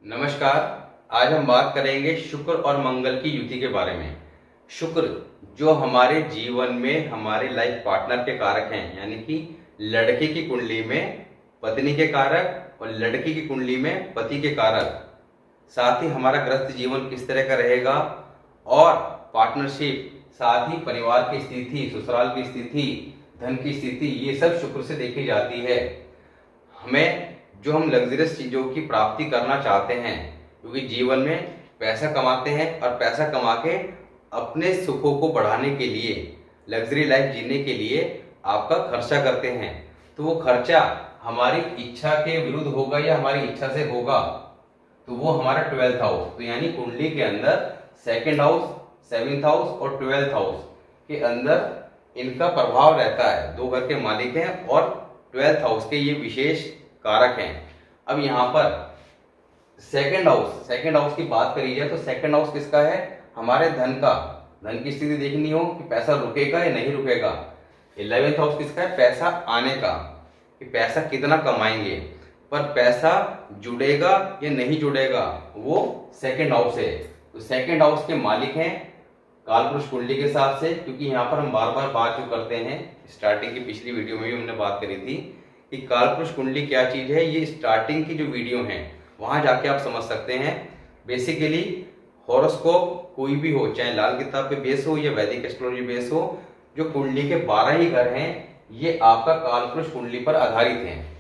नमस्कार। आज हम बात करेंगे शुक्र और मंगल की युति के बारे में। शुक्र जो हमारे जीवन में हमारे लाइफ पार्टनर के कारक हैं, यानी कि लड़के की कुंडली में पत्नी के कारक और लड़की की कुंडली में पति के कारक, साथ ही हमारा ग्रस्त जीवन किस तरह का रहेगा और पार्टनरशिप, साथ ही परिवार की स्थिति, ससुराल की स्थिति, धन की स्थिति, ये सब शुक्र से देखी जाती है। हमें जो हम लग्जरियस चीज़ों की प्राप्ति करना चाहते हैं, क्योंकि जीवन में पैसा कमाते हैं और पैसा कमा के अपने सुखों को बढ़ाने के लिए, लग्जरी लाइफ जीने के लिए आपका खर्चा करते हैं, तो वो खर्चा हमारी इच्छा के विरुद्ध होगा या हमारी इच्छा से होगा, तो वो हमारा 12th हाउस, तो यानी कुंडली के अंदर 2nd हाउस, 7th हाउस और 12th हाउस के अंदर इनका प्रभाव रहता है। दो घर के मालिक हैं और 12th हाउस के ये विशेष कारक हैं। अब यहाँ पर सेकंड हाउस की बात करी जाए तो सेकंड हाउस किसका है? हमारे धन का, धन की स्थिति देखनी हो कि पैसा रुकेगा या नहीं रुकेगा। 11th हाउस किसका है? पैसा आने का, कि पैसा कितना कमाएंगे, पर पैसा जुड़ेगा या नहीं जुड़ेगा, वो सेकंड हाउस है। तो सेकंड हाउस के मालिक हैं कालपुरुष कुंडली के हिसाब से, क्योंकि यहाँ पर हम बार बार बात जो करते हैं, स्टार्टिंग की पिछली वीडियो में भी हमने बात करी थी कि कालपुरुष कुंडली क्या चीज़ है। ये स्टार्टिंग की जो वीडियो है वहाँ जाके आप समझ सकते हैं। बेसिकली हॉरोस्कोप कोई भी हो, चाहे लाल किताब पे बेस हो या वैदिक एस्ट्रोलॉजी बेस हो, जो कुंडली के 12 ही घर हैं ये आपका कालपुरुष कुंडली पर आधारित हैं।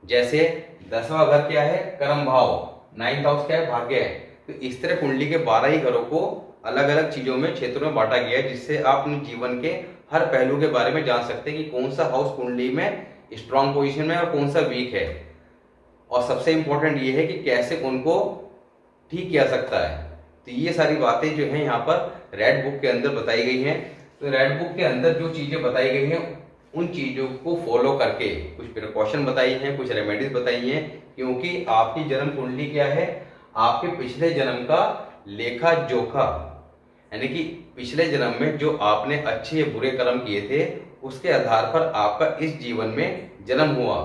जैसे 10वां घर क्या है? कर्म भाव। 9th हाउस क्या है? भाग्य है। तो इस तरह कुंडली के 12 ही घरों को अलग अलग चीजों में, क्षेत्रों में बांटा गया है, जिससे आप अपने जीवन के हर पहलू के बारे में जान सकते हैं कि कौन सा हाउस कुंडली में स्ट्रॉन्ग पोजीशन में और कौन सा वीक है। और सबसे इंपॉर्टेंट ये है कि कैसे उनको ठीक किया सकता है। तो ये सारी बातें जो हैं यहाँ पर रेड बुक के अंदर बताई गई हैं। तो रेड बुक के अंदर जो चीजें बताई गई हैं उन चीजों को फॉलो करके कुछ प्रिकॉशन बताई हैं, कुछ रेमेडीज बताई हैं, क्योंकि आपकी जन्म कुंडली क्या है? आपके पिछले जन्म का लेखा जोखा, यानी कि पिछले जन्म में जो आपने अच्छे या बुरे कर्म किए थे उसके आधार पर आपका इस जीवन में जन्म हुआ।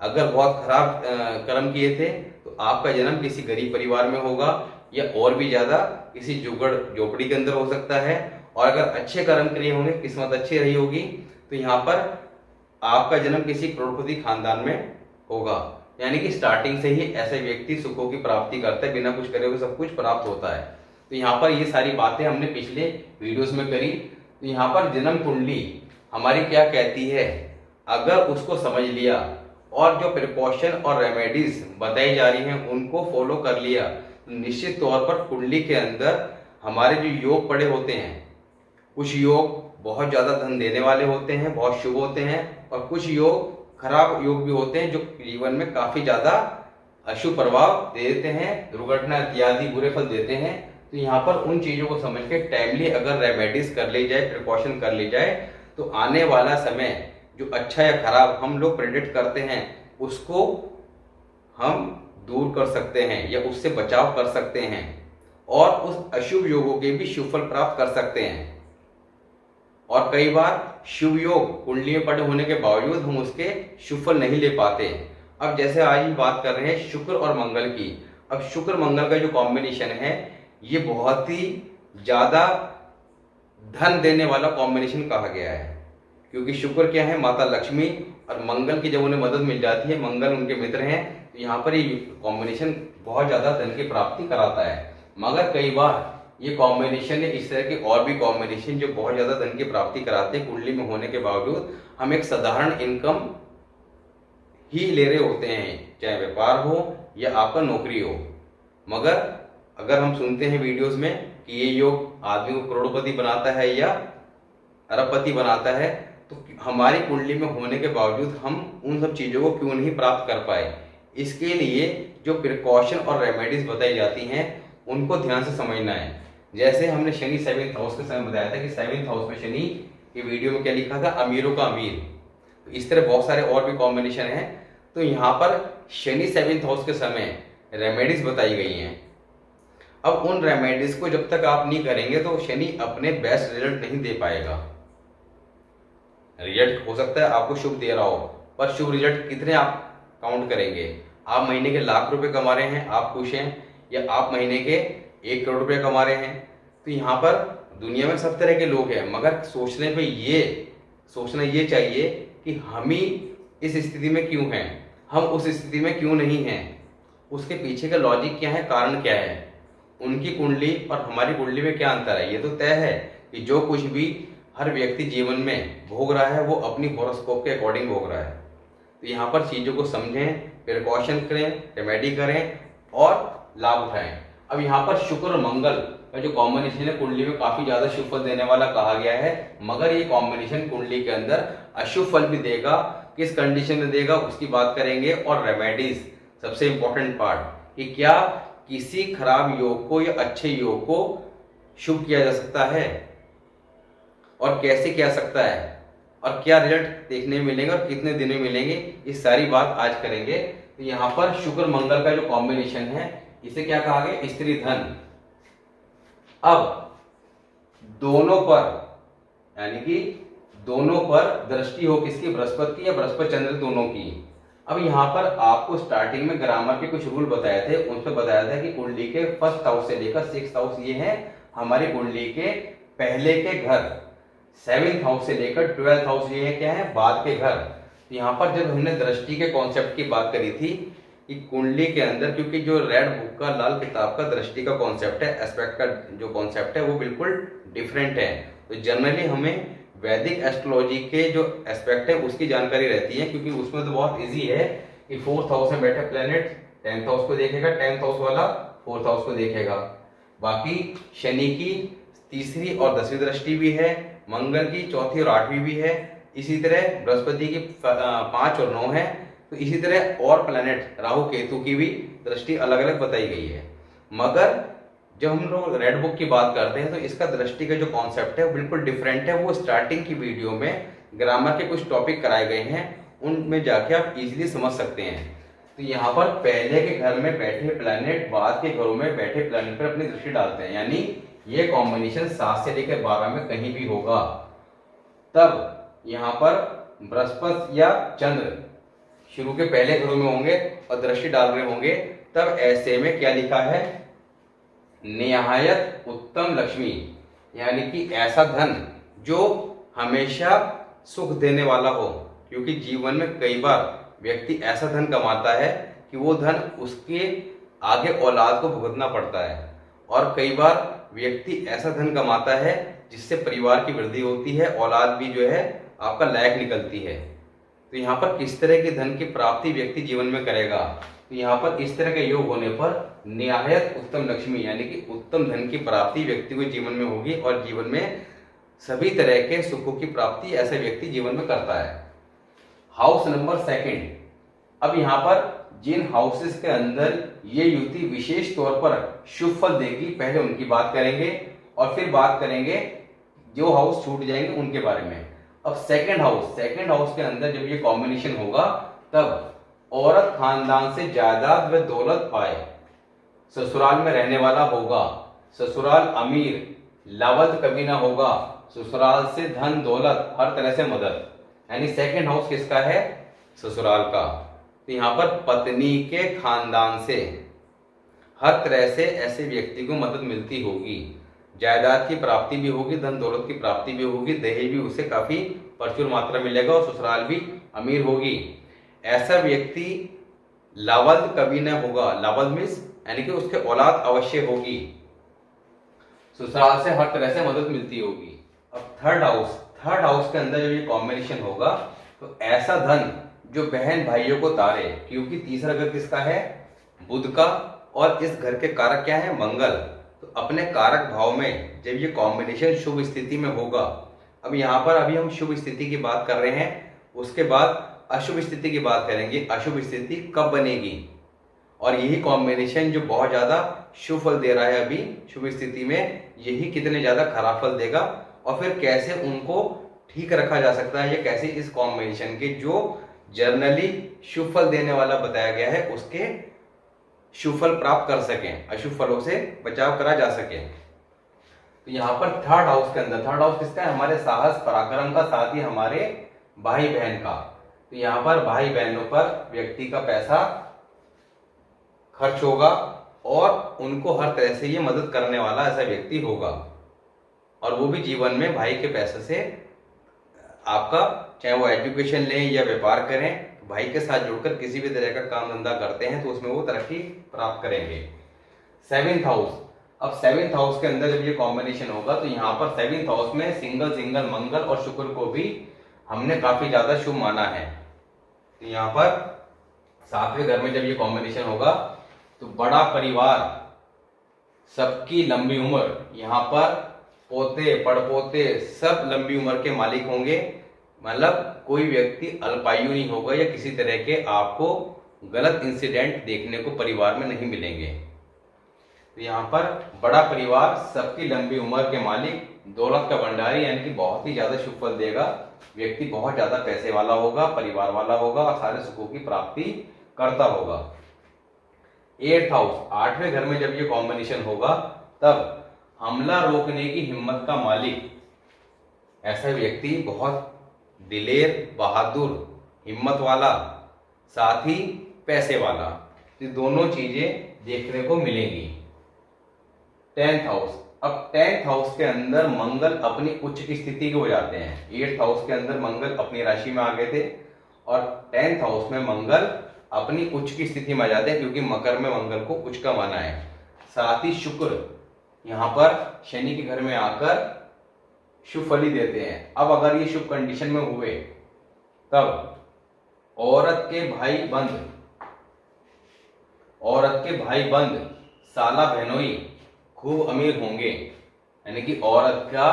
अगर बहुत खराब कर्म किए थे तो आपका जन्म किसी गरीब परिवार में होगा या और भी ज्यादा किसी जुगड़ झोपड़ी के अंदर हो सकता है। और अगर अच्छे कर्म किए होंगे, किस्मत अच्छी रही होगी, तो यहाँ पर आपका जन्म किसी करोड़पति खानदान में होगा। यानी कि स्टार्टिंग से ही ऐसे व्यक्ति सुखों की प्राप्ति करता है, बिना कुछ करे हुए सब कुछ प्राप्त होता है। तो यहाँ पर ये सारी बातें हमने पिछले वीडियोस में करी। तो यहाँ पर जन्म कुंडली हमारी क्या कहती है, अगर उसको समझ लिया और जो प्रिकॉशन और रेमेडीज बताई जा रही हैं उनको फॉलो कर लिया, तो निश्चित तौर पर कुंडली के अंदर हमारे जो योग पड़े होते हैं, कुछ योग बहुत ज्यादा धन देने वाले होते हैं, बहुत शुभ होते हैं, और कुछ योग खराब योग भी होते हैं जो जीवन में काफी ज्यादा अशुभ प्रभाव दे देते हैं, दुर्घटना इत्यादि बुरे फल देते हैं। तो यहाँ पर उन चीजों को समझ के टाइमली अगर रेमेडीज कर ली जाए, प्रिकॉशन कर ली जाए, तो आने वाला समय जो अच्छा या खराब हम लोग प्रेडिक्ट करते हैं उसको हम दूर कर सकते हैं या उससे बचाव कर सकते हैं, और उस अशुभ योगों के भी शुभ फल प्राप्त कर सकते हैं। और कई बार शुभ योग कुंडली में पड़े होने के बावजूद हम उसके शुभ फल नहीं ले पाते। अब जैसे आज ही बात कर रहे हैं शुक्र और मंगल की। अब शुक्र मंगल का जो कॉम्बिनेशन है ये बहुत ही ज्यादा धन देने वाला कॉम्बिनेशन कहा गया है, क्योंकि शुक्र क्या है? माता लक्ष्मी, और मंगल की जब उन्हें मदद मिल जाती है, मंगल उनके मित्र हैं, तो यहाँ पर ये कॉम्बिनेशन बहुत ज्यादा धन की प्राप्ति कराता है। मगर कई बार ये कॉम्बिनेशन है इस तरह के और भी कॉम्बिनेशन जो बहुत ज्यादा धन की प्राप्ति कराते हैं, कुंडली में होने के बावजूद हम एक साधारण इनकम ही ले रहे होते हैं, चाहे व्यापार हो या आपका नौकरी हो। मगर अगर हम सुनते हैं वीडियोस में कि ये योग आदमी को करोड़पति बनाता है या अरबपति बनाता है, तो हमारी कुंडली में होने के बावजूद हम उन सब चीजों को क्यों नहीं प्राप्त कर पाए? इसके लिए जो प्रिकॉशन और रेमेडीज बताई जाती हैं उनको ध्यान से समझना है। जैसे हमने शनि 7th हाउस के समय बताया था कि 7th हाउस में शनि, ये वीडियो में क्या लिखा था? अमीरों का अमीर। तो इस तरह बहुत सारे और भी कॉम्बिनेशन हैं। तो यहाँ पर शनि 7th हाउस के समय रेमेडीज बताई गई हैं। अब उन रेमेडीज को जब तक आप नहीं करेंगे तो शनि अपने बेस्ट रिजल्ट नहीं दे पाएगा। रिजल्ट हो सकता है आपको शुभ दे रहा हो, पर शुभ रिजल्ट कितने आप काउंट करेंगे? आप महीने के लाख रुपए कमा रहे हैं, आप खुश हैं, या आप महीने के 1 करोड़ रुपए कमा रहे हैं। तो यहाँ पर दुनिया में सब तरह के लोग हैं, मगर सोचना ये चाहिए कि हम ही इस स्थिति में क्यों हैं, हम उस स्थिति में क्यों नहीं हैं, उसके पीछे का लॉजिक क्या है, कारण क्या है, उनकी कुंडली और हमारी कुंडली में क्या अंतर है। ये तो तय है कि जो कुछ भी हर व्यक्ति जीवन में भोग रहा है वो अपनी हॉरोस्कोप के अकॉर्डिंग भोग रहा है। तो यहाँ पर चीज़ों को समझें, प्रिकॉशन करें, रेमेडी करें और लाभ उठाएं। अब यहाँ पर शुक्र और मंगल का जो कॉम्बिनेशन है कुंडली में काफी ज्यादा शुभ फल देने वाला कहा गया है, मगर ये कॉम्बिनेशन कुंडली के अंदर अशुभ फल भी देगा। किस कंडीशन में देगा उसकी बात करेंगे। और रेमेडीज सबसे इंपॉर्टेंट पार्ट कि क्या किसी खराब योग को या अच्छे योग को शुभ किया जा सकता है और कैसे किया सकता है और क्या रिजल्ट देखने में मिलेंगे और कितने दिन में मिलेंगे, ये सारी बात आज करेंगे। तो यहाँ पर शुक्र मंगल का जो कॉम्बिनेशन है इसे क्या कहा गया, स्त्री धन। अब दोनों पर यानी कि दोनों पर दृष्टि हो किसकी, बृहस्पति की या बृहस्पति चंद्र दोनों की। अब यहाँ पर आपको स्टार्टिंग में ग्रामर के कुछ रूल बताए थे, उन पर बताया था कि कुंडली के फर्स्ट हाउस से लेकर 6th हाउस ये है हमारी कुंडली के पहले के घर, 7th हाउस से लेकर 12th हाउस ये है क्या है, बाद के घर। यहाँ पर जब हमने दृष्टि के कॉन्सेप्ट की बात करी थी कि कुंडली के अंदर, क्योंकि जो रेड बुक का लाल किताब का दृष्टि का कॉन्सेप्ट है, एस्पेक्ट का जो कॉन्सेप्ट है वो बिल्कुल डिफरेंट है। तो जनरली हमें वैदिक एस्ट्रोलॉजी के जो एस्पेक्ट है उसकी जानकारी रहती है, क्योंकि उसमें तो बहुत इजी है कि 4th हाउस में बैठे प्लेनेट 10th हाउस को देखेगा, 10th हाउस वाला 4th हाउस को देखेगा। बाकी शनि की 3री और 10वीं दृष्टि भी है, मंगल की 4थी और 8वीं भी है, इसी तरह बृहस्पति की 5 और 9 है। तो इसी तरह और प्लैनेट राहु केतु की भी दृष्टि अलग अलग बताई गई है। मगर जब हम लोग रेड बुक की बात करते हैं तो इसका दृष्टि का जो कॉन्सेप्ट है वो बिल्कुल डिफरेंट है। वो स्टार्टिंग की वीडियो में ग्रामर के कुछ टॉपिक कराए गए हैं, उनमें जाके आप इजीली समझ सकते हैं। तो यहाँ पर पहले के घर में बैठे प्लैनेट बाद के घरों में बैठे प्लैनेट पर अपनी दृष्टि डालते हैं, यानी ये कॉम्बिनेशन 7 से लेकर 12 में कहीं भी होगा। तब यहाँ पर बृहस्पति या चंद्र शुरू के पहले घरों में होंगे और दृष्टि डाल रहे होंगे, तब ऐसे में क्या लिखा है, निहायत उत्तम लक्ष्मी, यानी कि ऐसा धन जो हमेशा सुख देने वाला हो। क्योंकि जीवन में कई बार व्यक्ति ऐसा धन कमाता है कि वो धन उसके आगे औलाद को भुगतना पड़ता है, और कई बार व्यक्ति ऐसा धन कमाता है जिससे परिवार की वृद्धि होती है, औलाद भी जो है आपका लायक निकलती है। तो यहाँ पर किस तरह की धन की प्राप्ति व्यक्ति जीवन में करेगा, तो यहाँ पर इस तरह के योग होने पर निहायत उत्तम लक्ष्मी यानी कि उत्तम धन की प्राप्ति व्यक्ति को जीवन में होगी, और जीवन में सभी तरह के सुखों की प्राप्ति ऐसा व्यक्ति जीवन में करता है। हाउस नंबर 2, अब यहाँ पर जिन हाउसेस के अंदर ये युति विशेष तौर पर शुभ फल देगी, पहले उनकी बात करेंगे और फिर बात करेंगे जो हाउस छूट जाएंगे उनके बारे में। अब सेकंड हाउस के अंदर जब ये कॉम्बिनेशन होगा तब औरत खानदान से जायदाद व दौलत पाए, ससुराल में रहने वाला होगा, ससुराल अमीर, लावत कभी ना होगा, ससुराल से धन दौलत हर तरह से मदद, यानी सेकंड हाउस किसका है, ससुराल का। तो यहाँ पर पत्नी के खानदान से हर तरह से ऐसे व्यक्ति को मदद मिलती होगी, जायदाद की प्राप्ति भी होगी, धन दौलत की प्राप्ति भी होगी, दहेज भी उसे काफी प्रचुर मात्रा मिलेगा और ससुराल भी अमीर होगी। ऐसा व्यक्ति लावद कभी न होगा, लावद मीन्स यानी कि उसके औलाद अवश्य होगी, ससुराल से हर तरह से मदद मिलती होगी। अब थर्ड हाउस के अंदर जब ये कॉम्बिनेशन होगा तो ऐसा धन जो बहन भाइयों को तारे, क्योंकि तीसरा घर किसका है, बुध का, और इस घर के कारक क्या है, मंगल। तो अपने कारक भाव में जब ये कॉम्बिनेशन शुभ स्थिति में होगा, अब यहाँ पर अभी हम शुभ स्थिति की बात कर रहे हैं, उसके बाद अशुभ स्थिति की बात करेंगे। अशुभ स्थिति कब बनेगी, और यही कॉम्बिनेशन जो बहुत ज्यादा शुभ फल दे रहा है अभी शुभ स्थिति में, यही कितने ज्यादा खराब फल देगा, और फिर कैसे उनको ठीक रखा जा सकता है, या कैसे इस कॉम्बिनेशन के जो जनरली शुभ फल देने वाला बताया गया है उसके शुभ फल प्राप्त कर सकें, अशुभ फलों से बचाव करा जा सके। तो यहाँ पर थर्ड हाउस के अंदर, थर्ड हाउस किसका है, हमारे साहस पराक्रम का, साथ ही हमारे भाई बहन का। तो यहाँ पर भाई बहनों पर व्यक्ति का पैसा खर्च होगा और उनको हर तरह से ये मदद करने वाला ऐसा व्यक्ति होगा, और वो भी जीवन में भाई के पैसे से आपका, चाहे वो एजुकेशन लें या व्यापार करें, भाई के साथ जुड़कर किसी भी तरह का काम धंधा करते हैं तो उसमें वो तरक्की प्राप्त करेंगे। 7th हाउस, अब 7th हाउस के अंदर जब ये कॉम्बिनेशन होगा तो यहाँ पर 7th हाउस में सिंगल मंगल और शुक्र को भी हमने काफी ज्यादा शुभ माना है। तो यहाँ पर 7वें घर में जब ये कॉम्बिनेशन होगा तो बड़ा परिवार, सबकी लंबी उम्र, यहाँ पर पोते पड़पोते सब लंबी उम्र के मालिक होंगे, मतलब कोई व्यक्ति अल्पायु नहीं होगा या किसी तरह के आपको गलत इंसिडेंट देखने को परिवार में नहीं मिलेंगे। तो यहाँ पर बड़ा परिवार, सबकी लंबी उम्र के मालिक, दौलत का भंडारी, यानी कि बहुत ही ज्यादा शुभ फल देगा। व्यक्ति बहुत ज्यादा पैसे वाला होगा, परिवार वाला होगा और सारे सुखों की प्राप्ति करता होगा। 8th हाउस, 8वें घर में जब ये कॉम्बिनेशन होगा तब हमला रोकने की हिम्मत का मालिक, ऐसा व्यक्ति बहुत दिलेर, बहादुर, हिम्मत वाला, साथ ही पैसे वाला, ये दोनों चीजें देखने को मिलेंगी। 10th हाउस, अब 10th हाउस के अंदर मंगल अपनी उच्च की स्थिति के हो जाते हैं। 8th हाउस के अंदर मंगल अपनी राशि में आ गए थे और 10th हाउस में मंगल अपनी उच्च की स्थिति में आ जाते हैं, क्योंकि मकर में मंगल को उच्च का माना है। साथ ही शुक्र यहाँ पर शनि के घर में आकर शुभ फल ही देते हैं। अब अगर ये शुभ कंडीशन में हुए तब औरत के भाई बंद, साला बहनोई खूब अमीर होंगे, यानी कि औरत का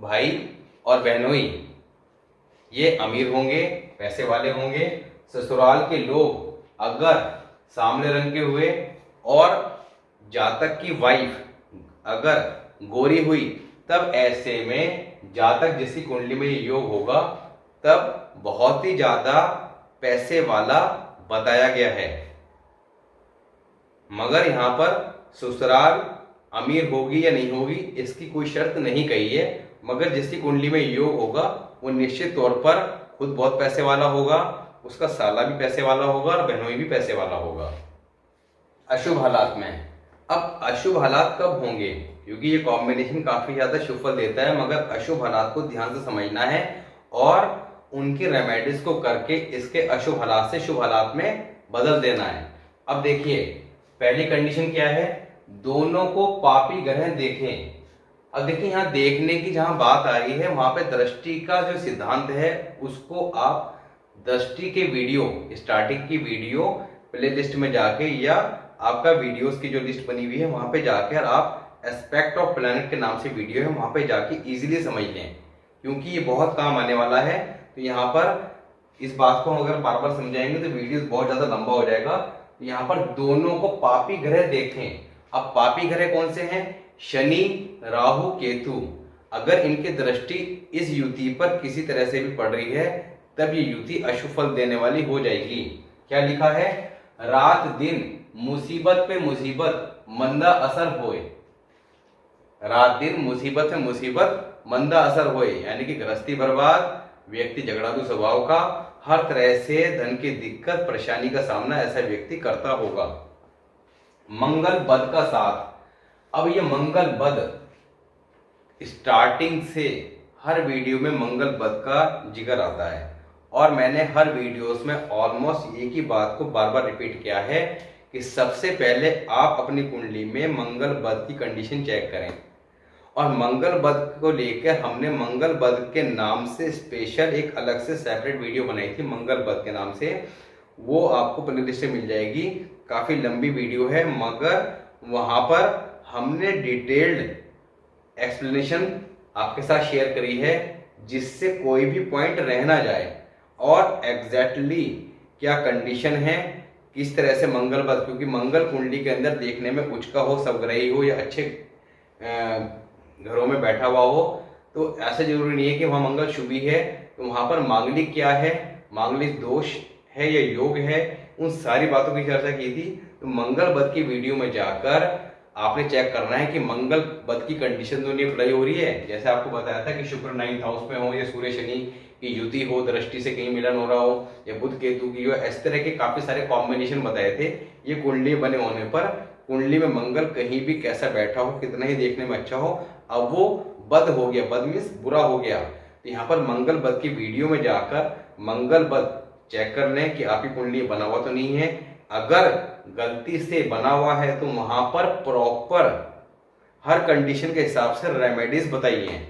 भाई और बहनोई ये अमीर होंगे, पैसे वाले होंगे। ससुराल के लोग अगर सांवले रंग के हुए और जातक की वाइफ अगर गोरी हुई तब ऐसे में जातक जिसकी कुंडली में ये योग होगा तब बहुत ही ज्यादा पैसे वाला बताया गया है। मगर यहाँ पर ससुराल अमीर होगी या नहीं होगी इसकी कोई शर्त नहीं कही है, मगर जिसकी कुंडली में योग होगा वो निश्चित तौर पर खुद बहुत पैसे वाला होगा, उसका साला भी पैसे वाला होगा और बहनोई भी पैसे वाला होगा। अशुभ हालात में, अब अशुभ हालात कब होंगे, क्योंकि ये कॉम्बिनेशन काफी ज्यादा शुभ फल देता है, मगर अशुभ हालात को ध्यान से समझना है और उनकी रेमेडीज को करके इसके अशुभ हालात से शुभ हालात में बदल देना है। अब देखिए पहली कंडीशन क्या है, दोनों को पापी ग्रह देखें। अब देखिए यहाँ देखने की जहां बात आ रही है वहां पे दृष्टि का जो सिद्धांत है उसको आप दृष्टि के वीडियो, स्टार्टिंग की वीडियो प्ले लिस्ट में जाके या आपका वीडियोस की जो लिस्ट बनी हुई है वहां पे जाकर आप एस्पेक्ट ऑफ प्लैनेट के नाम से वीडियो है वहां पे जाके इजीली समझ लें, क्योंकि ये बहुत काम आने वाला है। तो यहाँ पर इस बात को अगर बार बार समझाएंगे तो वीडियो बहुत ज्यादा लंबा हो जाएगा। तो यहाँ पर दोनों को पापी ग्रह देखें। अब पापी ग्रह कौन से हैं, शनि, राहु, केतु। अगर इनकी दृष्टि इस युति पर किसी तरह से भी पड़ रही है तब ये युति अशुभ फल देने वाली हो जाएगी। क्या लिखा है, रात दिन मुसीबत पे मुसीबत मंदा असर होए, रात दिन मुसीबत पे मुसीबत मंदा असर होए, यानी कि गृहस्थी बर्बाद, व्यक्ति झगड़ालू स्वभाव का, हर तरह से धन की दिक्कत परेशानी का सामना ऐसा व्यक्ति करता होगा। मंगल बद का साथ, अब ये मंगल बद स्टार्टिंग से हर वीडियो में मंगल बद का जिक्र आता है और मैंने हर वीडियोस में ऑलमोस्ट एक ही बात को बार बार रिपीट किया है कि सबसे पहले आप अपनी कुंडली में मंगल बद की कंडीशन चेक करें। और मंगल बद को लेकर हमने मंगल बद के नाम से स्पेशल एक अलग से सेपरेट वीडियो बनाई थी मंगल बद के नाम से, वो आपको प्ले लिस्ट में मिल जाएगी। काफी लंबी वीडियो है मगर वहां पर हमने डिटेल्ड एक्सप्लेनेशन आपके साथ शेयर करी है जिससे कोई भी पॉइंट रह ना जाए और एग्जैक्टली क्या कंडीशन है, किस तरह से मंगल बद, क्योंकि मंगल कुंडली के अंदर देखने में उच्च का हो, सबग्रही हो या अच्छे घरों में बैठा हुआ हो, तो ऐसा जरूरी नहीं है कि वहां मंगल शुभ ही है। तो वहां पर मांगलिक क्या है, मांगलिक दोष है या योग है, उन सारी बातों की चर्चा की थी। तो मंगल बद की वीडियो में जाकर आपने चेक करना है कि मंगल बद की कंडीशन तो नहीं अप्लाई हो रही है। जैसे आपको बताया था कि शुक्र 9th हाउस में हो या सूर्य शनि की युति हो, दृष्टि से कहीं मिलन हो रहा हो या बुध केतु की हो, इस तरह के काफी सारे कॉम्बिनेशन बताए थे ये कुंडली बने होने पर कुंडली में मंगल कहीं भी कैसा बैठा हो, कितना ही देखने में अच्छा हो, अब वो बद हो गया, बद मीन्स बुरा हो गया, तो यहाँ पर मंगल बद की वीडियो में जाकर मंगल बद चेक कर लें कि आपकी कुंडली बना हुआ तो नहीं है। अगर गलती से बना हुआ है तो वहां पर प्रॉपर हर कंडीशन के हिसाब से रेमेडीज बताइए,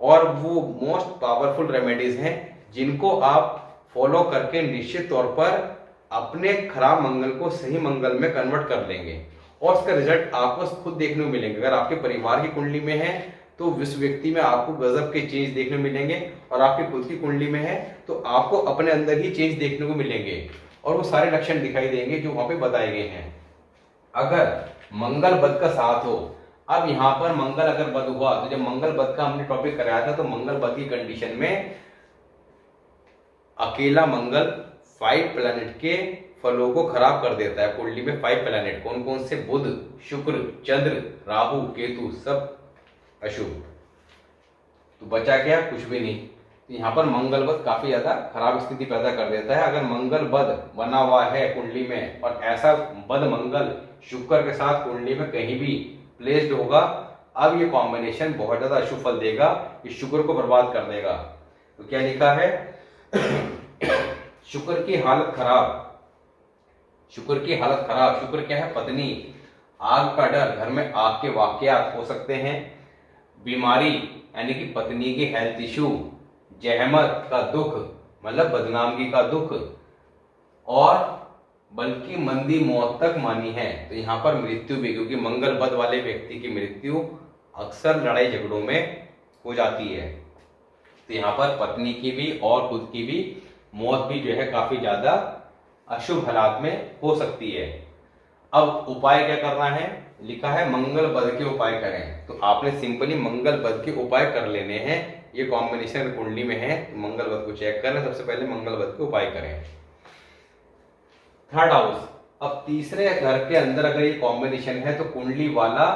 और वो मोस्ट पावरफुल रेमेडीज हैं जिनको आप फॉलो करके निश्चित तौर पर अपने खराब मंगल को सही मंगल में कन्वर्ट कर लेंगे, और उसका रिजल्ट आपको खुद देखने को मिलेंगे। अगर आपके परिवार की कुंडली में है तो उस व्यक्ति में आपको गजब के चेंज देखने को मिलेंगे, और आपकी खुद की कुंडली में है तो आपको अपने अंदर ही चेंज देखने को मिलेंगे, और वो सारे लक्षण दिखाई देंगे जो वहां पे बताए गए हैं। अगर मंगल बद का साथ हो, अब यहाँ पर मंगल अगर बद हुआ तो जब मंगल बद का हमने टॉपिक कराया था तो मंगल बद की कंडीशन में अकेला मंगल 5 प्लैनेट के फलों को खराब कर देता है। कुंडली में 5 प्लैनेट कौन कौन से? बुध, शुक्र, चंद्र, राहु, केतु, सब अशुभ। तो बचा क्या? कुछ भी नहीं। तो यहाँ पर मंगल बद काफी ज्यादा खराब स्थिति पैदा कर देता है। अगर मंगल बद बना हुआ है कुंडली में और ऐसा बद मंगल शुक्र के साथ कुंडली में कहीं भी प्लेस्ड होगा, अब ये कॉम्बिनेशन बहुत ज्यादा अशुभ फल देगा, ये शुक्र को बर्बाद कर देगा। तो क्या लिखा है? शुक्र की हालत खराब, शुक्र की हालत खराब। शुक्र क्या है? पत्नी। आग का डर, घर में आग के वाकयात हो सकते हैं। बीमारी यानी कि पत्नी की हेल्थ इशू, जहमत का दुख मतलब बदनामी का दुख, और बल्कि मंदी मौत तक मानी है। तो यहाँ पर मृत्यु भी, क्योंकि मंगल बद वाले व्यक्ति की मृत्यु अक्सर लड़ाई झगड़ों में हो जाती है। तो यहाँ पर पत्नी की भी और खुद की भी मौत भी जो है काफी ज्यादा अशुभ हालात में हो सकती है। अब उपाय क्या करना है? लिखा है मंगल बद के उपाय करें। तो आपने सिंपली मंगल बद के उपाय कर लेने हैं। ये कॉम्बिनेशन कुंडली में है तो मंगल बद को चेक करें। सबसे पहले मंगल बद के उपाय करें। थर्ड हाउस, अब तीसरे घर के अंदर अगर ये कॉम्बिनेशन है तो कुंडली वाला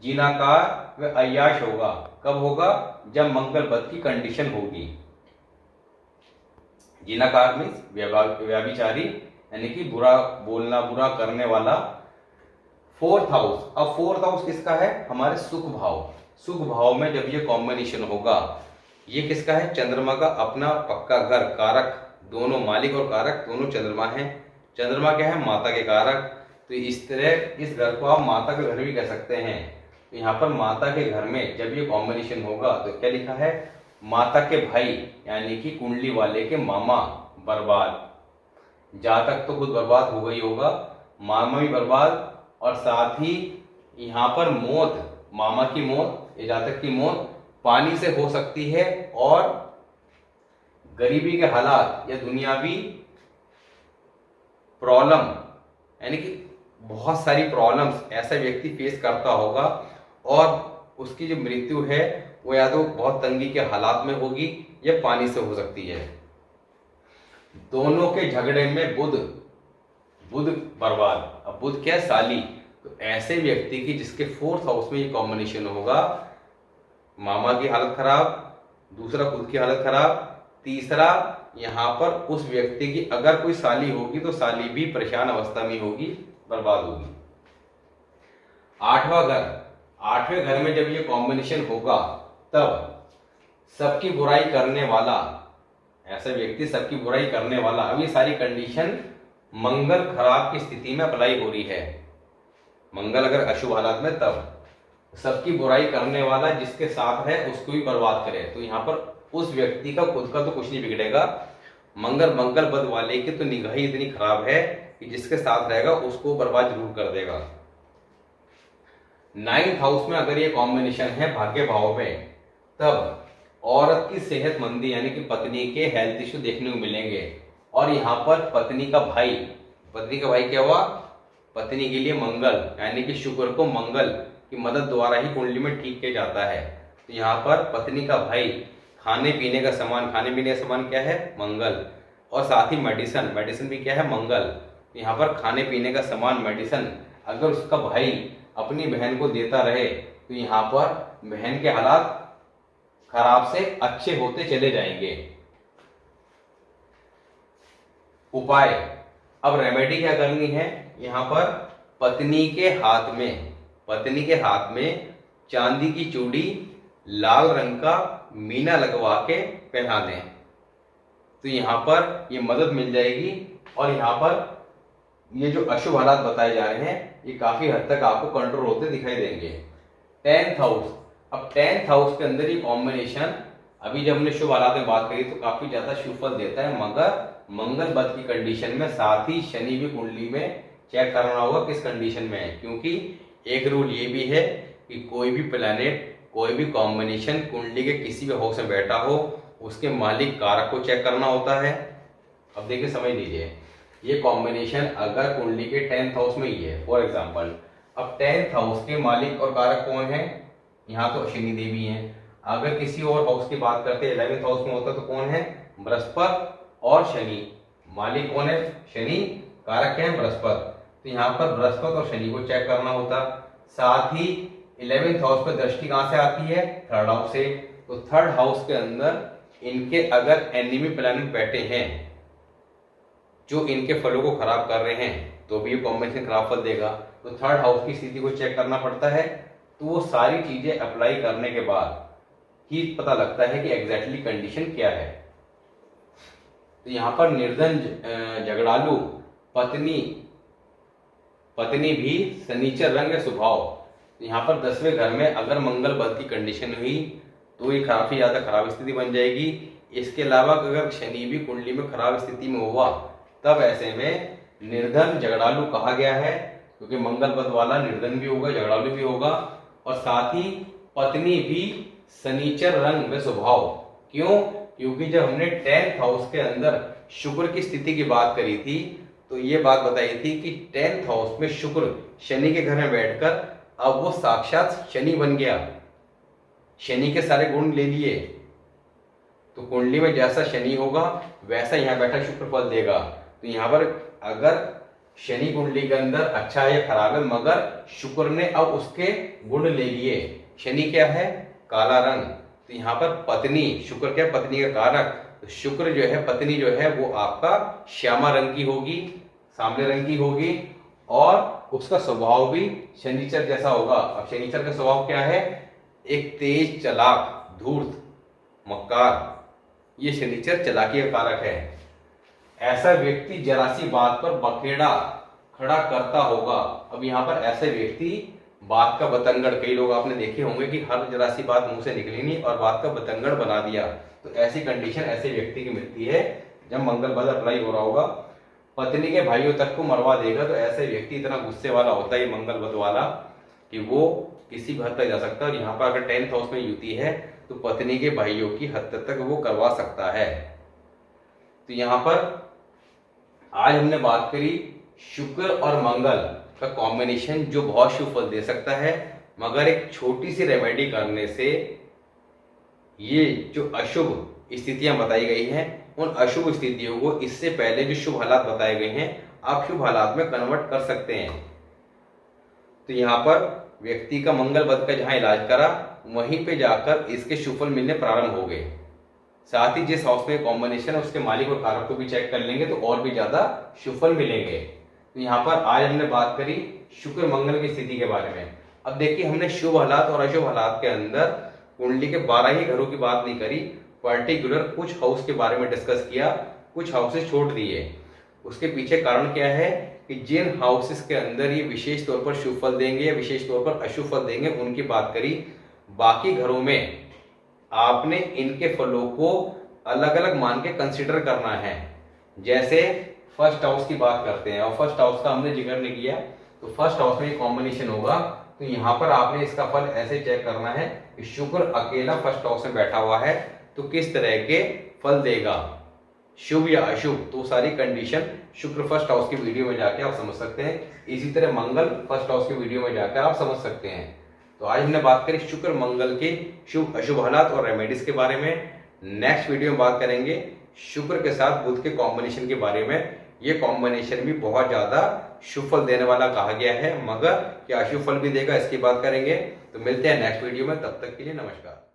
जिनाकार व अय्याश होगा। कब होगा? जब मंगल बद की कंडीशन होगी। जिनाकार मीन्स व्यभिचारी, यानी कि बुरा बोलना, बुरा करने वाला। फोर्थ हाउस, अब फोर्थ हाउस किसका है? हमारे सुख भाव। सुख भाव में जब ये कॉम्बिनेशन होगा, ये किसका है? चंद्रमा का अपना पक्का घर। कारक दोनों, मालिक और कारक दोनों चंद्रमा है। चंद्रमा क्या है? माता के कारक। तो इस तरह इस घर को आप माता का घर भी कह सकते हैं। तो यहाँ पर माता के घर में जब ये कॉम्बिनेशन होगा तो क्या लिखा है? माता के भाई यानी कि कुंडली वाले के मामा बर्बाद। जातक तो खुद बर्बाद हो गई होगा, मामा भी बर्बाद, और साथ ही यहाँ पर मौत, मामा की मौत या जातक की मौत पानी से हो सकती है, और गरीबी के हालात या दुनियावी प्रॉब्लम यानी कि बहुत सारी प्रॉब्लम्स ऐसा व्यक्ति फेस करता होगा, और उसकी जो मृत्यु है वो या तो बहुत तंगी के हालात में होगी या पानी से हो सकती है। दोनों के झगड़े में बुध बर्बाद। अब बुध क्या? साली। तो ऐसे व्यक्ति की जिसके फोर्थ हाउस में ये कॉम्बिनेशन होगा, मामा की हालत खराब, दूसरा खुद की हालत खराब, तीसरा यहाँ पर उस व्यक्ति की अगर कोई साली होगी तो साली भी परेशान अवस्था में होगी, बर्बाद होगी। आठवां घर, आठवें घर में जब ये कॉम्बिनेशन होगा तब सबकी बुराई करने वाला, ऐसा व्यक्ति सबकी बुराई करने वाला। अब ये सारी कंडीशन मंगल खराब की स्थिति में अप्लाई हो रही है। मंगल अगर अशुभ हालात में, तब सबकी बुराई करने वाला जिसके साथ है उसको भी बर्बाद करे। तो यहाँ पर उस व्यक्ति का खुद का तो कुछ नहीं बिगड़ेगा, मंगल बद वाले की तो निगाह ही इतनी खराब है कि जिसके साथ रहेगा उसको बर्बाद जरूर कर देगा। 9th हाउस में अगर ये कॉम्बिनेशन है भाग्य भाव में, तब औरत की सेहतमंदी यानी कि पत्नी के हेल्थ इश्यू देखने को मिलेंगे। और यहाँ पर पत्नी का भाई क्या हुआ? पत्नी के लिए मंगल यानी कि शुक्र को मंगल की मदद द्वारा ही कुंडली में ठीक किया जाता है। तो यहाँ पर पत्नी का भाई, खाने पीने का सामान, खाने पीने का सामान क्या है? मंगल, और साथ ही मेडिसिन भी क्या है? मंगल। यहाँ पर खाने पीने का सामान, मेडिसिन अगर उसका भाई अपनी बहन को देता रहे तो यहाँ पर बहन के हालात खराब से अच्छे होते चले जाएंगे। उपाय, अब रेमेडी क्या करनी है, यहाँ पर पत्नी के हाथ में चांदी की चूड़ी लाल रंग का मीना लगवा के पहना दें, तो यहाँ पर ये मदद मिल जाएगी। और यहाँ पर ये जो अशुभ हालात बताए जा रहे हैं ये काफी हद तक आपको कंट्रोल होते दिखाई देंगे। 10th हाउस, अब 10th हाउस के अंदर ये कॉम्बिनेशन, अभी जब हमने शुभ हालात में बात करी तो काफी ज्यादा शुभ फल देता है, मगर मंगल बद की कंडीशन में, साथ ही शनि भी कुंडली में चेक करना होगा किस कंडीशन में है, क्योंकि एक रूल ये भी है कि कोई भी प्लैनेट, कोई भी कॉम्बिनेशन कुंडली के किसी भी हाउस में बैठा हो उसके मालिक कारक को चेक करना होता है। अब देखिए समझ लीजिए, ये कॉम्बिनेशन अगर कुंडली के 10th हाउस में ही है फॉर एग्जांपल, अब 10th हाउस के मालिक और कारक कौन है, यहाँ तो शनि देवी हैं। अगर किसी और हाउस की बात करते हैं 11th हाउस में होता तो कौन है, बृहस्पति और शनि। मालिक कौन है, शनि, कारक है बृहस्पति, तो यहाँ पर बृहस्पति और शनि को चेक करना होता। साथ ही 11th हाउस पर दृष्टि कहाँ से आती है, 3rd हाउस से, तो 3rd हाउस के अंदर इनके अगर एनिमी प्लैनेट बैठे हैं जो इनके फलों को खराब कर रहे हैं तो भी ये कॉम्बिनेशन खराब फल देगा, तो 3rd हाउस की स्थिति को चेक करना पड़ता है। तो वो सारी चीजें अप्लाई करने के बाद ही पता लगता है कि एग्जैक्टली कंडीशन क्या है। तो यहाँ पर निर्धन झगड़ालू पत्नी भी सनीचर रंग स्वभाव, तो यहाँ पर 10वें घर में अगर मंगल बद की कंडीशन हुई तो ये काफी ज्यादा खराब स्थिति बन जाएगी। इसके अलावा अगर शनि भी कुंडली में खराब स्थिति में हुआ तब ऐसे में निर्धन झगड़ालू कहा गया है, क्योंकि मंगल बद वाला निर्धन भी होगा, झगड़ालू भी होगा, और साथ ही पत्नी भी सनीचर रंग में स्वभाव। क्यों, क्योंकि जब हमने 10th हाउस के अंदर शुक्र की स्थिति की बात करी थी तो ये बात बताई थी कि 10th हाउस में शुक्र शनि के घर में बैठकर अब वो साक्षात शनि बन गया, शनि के सारे गुण ले लिए, तो कुंडली में जैसा शनि होगा वैसा यहाँ बैठा शुक्र फल देगा। तो यहाँ पर अगर शनि कुंडली के अंदर अच्छा है या खराब है, मगर शुक्र ने अब उसके गुण ले लिए। शनि क्या है, काला रंग, तो यहाँ पर पत्नी, शुक्र क्या, पत्नी का कारक, तो शुक्र जो है, पत्नी जो है वो आपका श्यामा रंग की होगी, सांवले रंग की होगी, और उसका स्वभाव भी शनिचर जैसा होगा। अब शनिचर का स्वभाव क्या है, एक तेज, चालाक, धूर्त, मक्कार, ये शनिचर चालाकी का कारक है। ऐसा व्यक्ति जरा सी बात पर बखेड़ा खड़ा करता होगा। अब यहाँ पर ऐसे व्यक्ति बात का बतंगड़, कई लोग आपने देखे होंगे कि हर जरा सी बात मुंह से निकली नहीं और बात का बतंगड़ बना दिया, तो ऐसी कंडीशन ऐसे व्यक्ति की मिलती है जब मंगल बद अप्लाई हो रहा होगा। पत्नी के भाइयों तक को मरवा देगा, तो ऐसे व्यक्ति इतना गुस्से वाला होता है मंगल बद वाला कि वो किसी भी हद तक जा सकता है। और यहाँ पर अगर 10th हाउस में युति है तो पत्नी के भाइयों की हद तक वो करवा सकता है। तो यहाँ पर आज हमने बात करी शुक्र और मंगल का कॉम्बिनेशन जो बहुत शुभ फल दे सकता है, मगर एक छोटी सी रेमेडी करने से ये जो अशुभ स्थितियां बताई गई हैं उन अशुभ स्थितियों को इससे पहले जो शुभ हालात बताए गए हैं आप शुभ हालात में कन्वर्ट कर सकते हैं। तो यहाँ पर व्यक्ति का मंगल बद का जहां इलाज करा वहीं पे जाकर इसके शुभ फल मिलने प्रारंभ हो गए। साथ ही जिस हाउस में कॉम्बिनेशन है उसके मालिक और कारक को भी चेक कर लेंगे तो और भी ज्यादा शुभ फल मिलेंगे। तो यहाँ पर आज हमने बात करी शुक्र मंगल की स्थिति के बारे में। अब देखिए हमने शुभ हालात और अशुभ हालात के अंदर कुंडली के 12 ही घरों की बात नहीं करी, पर्टिकुलर कुछ हाउस के बारे में डिस्कस किया, कुछ हाउसेस छोड़ दिए। उसके पीछे कारण क्या है कि जिन हाउसेस के अंदर ये विशेष तौर पर शुभ फल देंगे या विशेष तौर पर अशुभ फल देंगे उनकी बात करी। बाकी घरों में आपने इनके फलों को अलग अलग मान के कंसिडर करना है। जैसे फर्स्ट हाउस की बात करते हैं और फर्स्ट हाउस का हमने जिक्र नहीं किया, तो फर्स्ट हाउस में ये कॉम्बिनेशन होगा, तो यहाँ पर आपने इसका फल ऐसे चेक करना है कि शुक्र अकेला फर्स्ट हाउस में बैठा हुआ है तो किस तरह के फल देगा, शुभ या अशुभ। तो सारी कंडीशन शुक्र फर्स्ट हाउस की वीडियो में जाके आप समझ सकते हैं। इसी तरह मंगल फर्स्ट हाउस की वीडियो में जाकर आप समझ सकते हैं। तो आज हमने बात करी शुक्र मंगल के शुभ अशुभ हालात और रेमेडीज के बारे में। नेक्स्ट वीडियो में बात करेंगे शुक्र के साथ बुध के कॉम्बिनेशन के बारे में। ये कॉम्बिनेशन भी बहुत ज्यादा शुभ फल देने वाला कहा गया है, मगर क्या अशुभ फल भी देगा इसकी बात करेंगे। तो मिलते हैं नेक्स्ट वीडियो में, तब तक के लिए नमस्कार।